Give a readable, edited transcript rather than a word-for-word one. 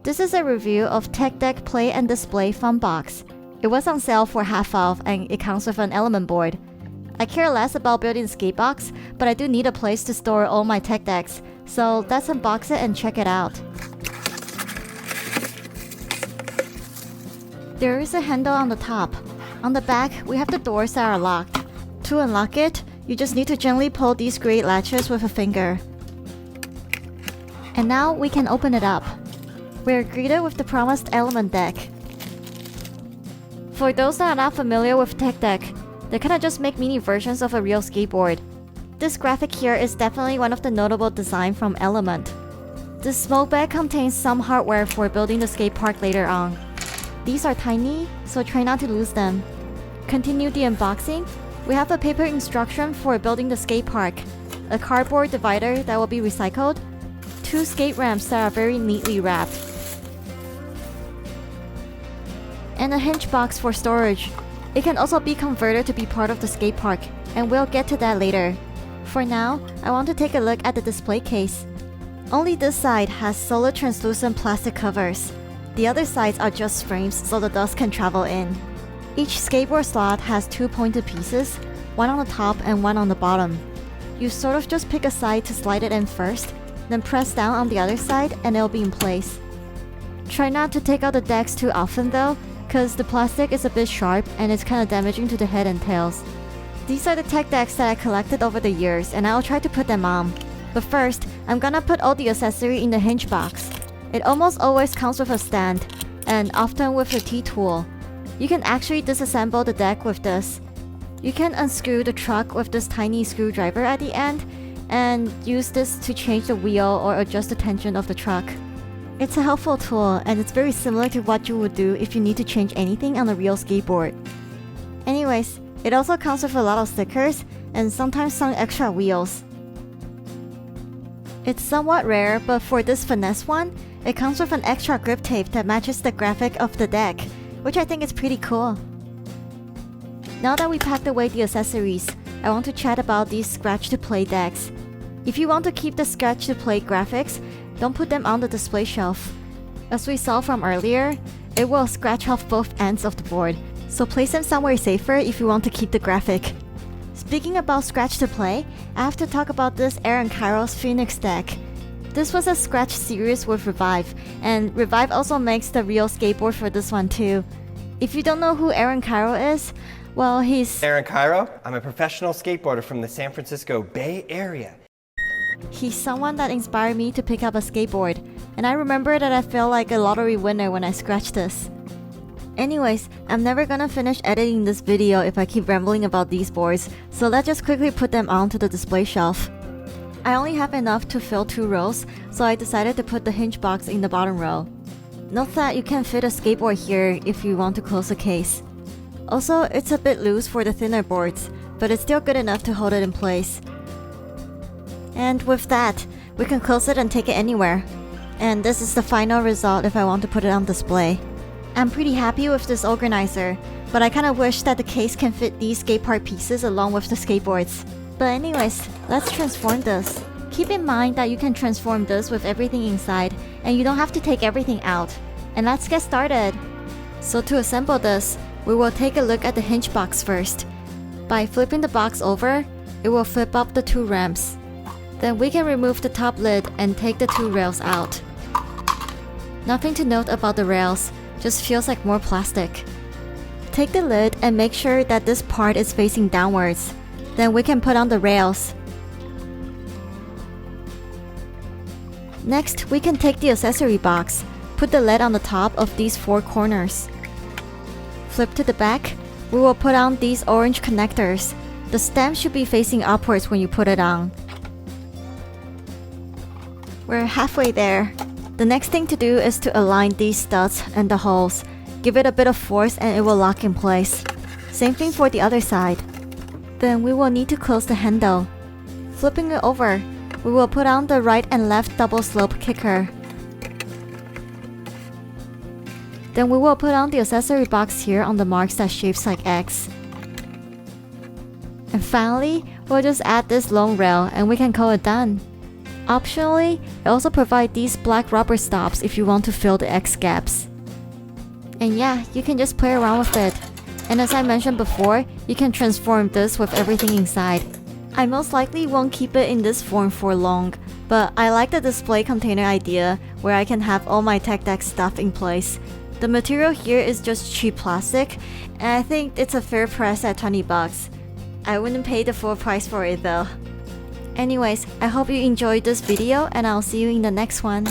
This is a review of Tech Deck Play and Display Fun Box. It was on sale for half off and it comes with an element board. I care less about building a skate box, but I do need a place to store all my tech decks, so let's unbox it and check it out. There is a handle on the top. On the back, we have the doors that are locked. To unlock it, you just need to gently pull these gray latches with a finger. And now we can open it up. We're greeted with the promised element deck. For those that are not familiar with Tech Deck, they kinda just make mini versions of a real skateboard. This graphic here is definitely one of the notable designs from Element. This small bag contains some hardware for building the skate park later on. These are tiny, so try not to lose them. Continue the unboxing. We have a paper instruction for building the skate park, a cardboard divider that will be recycled, 2 skate ramps that are very neatly wrapped, and a hinge box for storage. It can also be converted to be part of the skate park, and we'll get to that later. For now, I want to take a look at the display case. Only this side has solid translucent plastic covers. The other sides are just frames so the dust can travel in. Each skateboard slot has 2 pointed pieces, one on the top and one on the bottom. You sort of just pick a side to slide it in first, then press down on the other side and it'll be in place. Try not to take out the decks too often though, cause the plastic is a bit sharp and it's kinda damaging to the head and tails. These are the tech decks that I collected over the years and I'll try to put them on. But first, I'm gonna put all the accessory in the hinge box. It almost always comes with a stand, and often with a T-tool. You can actually disassemble the deck with this. You can unscrew the truck with this tiny screwdriver at the end, and use this to change the wheel or adjust the tension of the truck. It's a helpful tool, and it's very similar to what you would do if you need to change anything on a real skateboard. Anyways, it also comes with a lot of stickers, and sometimes some extra wheels. It's somewhat rare, but for this finesse one, it comes with an extra grip tape that matches the graphic of the deck, which I think is pretty cool. Now that we packed away the accessories, I want to chat about these scratch to play decks. If you want to keep the scratch to play graphics, don't put them on the display shelf. As we saw from earlier, it will scratch off both ends of the board, so place them somewhere safer if you want to keep the graphic. Speaking about scratch to play, I have to talk about this Aaron Cairo's Phoenix deck. This was a scratch series with Revive, and Revive also makes the real skateboard for this one too. If you don't know who Aaron Cairo is, well, he's Aaron Cairo. I'm a professional skateboarder from the San Francisco Bay Area. He's someone that inspired me to pick up a skateboard, and I remember that I felt like a lottery winner when I scratched this. Anyways, I'm never gonna finish editing this video if I keep rambling about these boards, so let's just quickly put them onto the display shelf. I only have enough to fill 2 rows, so I decided to put the hinge box in the bottom row. Note that you can fit a skateboard here if you want to close the case. Also, it's a bit loose for the thinner boards, but it's still good enough to hold it in place. And with that, we can close it and take it anywhere. And this is the final result if I want to put it on display. I'm pretty happy with this organizer, but I kinda wish that the case can fit these skate park pieces along with the skateboards. But anyways, let's transform this. Keep in mind that you can transform this with everything inside, and you don't have to take everything out. And let's get started! So to assemble this, we will take a look at the hinge box first. By flipping the box over, it will flip up the 2 ramps. Then we can remove the top lid and take the 2 rails out. Nothing to note about the rails, just feels like more plastic. Take the lid and make sure that this part is facing downwards. Then we can put on the rails. Next, we can take the accessory box, put the lid on the top of these 4 corners. Flip to the back, we will put on these orange connectors. The stem should be facing upwards when you put it on. We're halfway there. The next thing to do is to align these studs and the holes. Give it a bit of force and it will lock in place. Same thing for the other side. Then we will need to close the handle. Flipping it over, we will put on the right and left double slope kicker. Then we will put on the accessory box here on the marks that shapes like X. And finally, we'll just add this long rail and we can call it done. Optionally, it also provides these black rubber stops if you want to fill the X gaps. And yeah, you can just play around with it. And as I mentioned before, you can transform this with everything inside. I most likely won't keep it in this form for long, but I like the display container idea where I can have all my tech deck stuff in place. The material here is just cheap plastic, and I think it's a fair price at 20 bucks. I wouldn't pay the full price for it though. Anyways, I hope you enjoyed this video and I'll see you in the next one.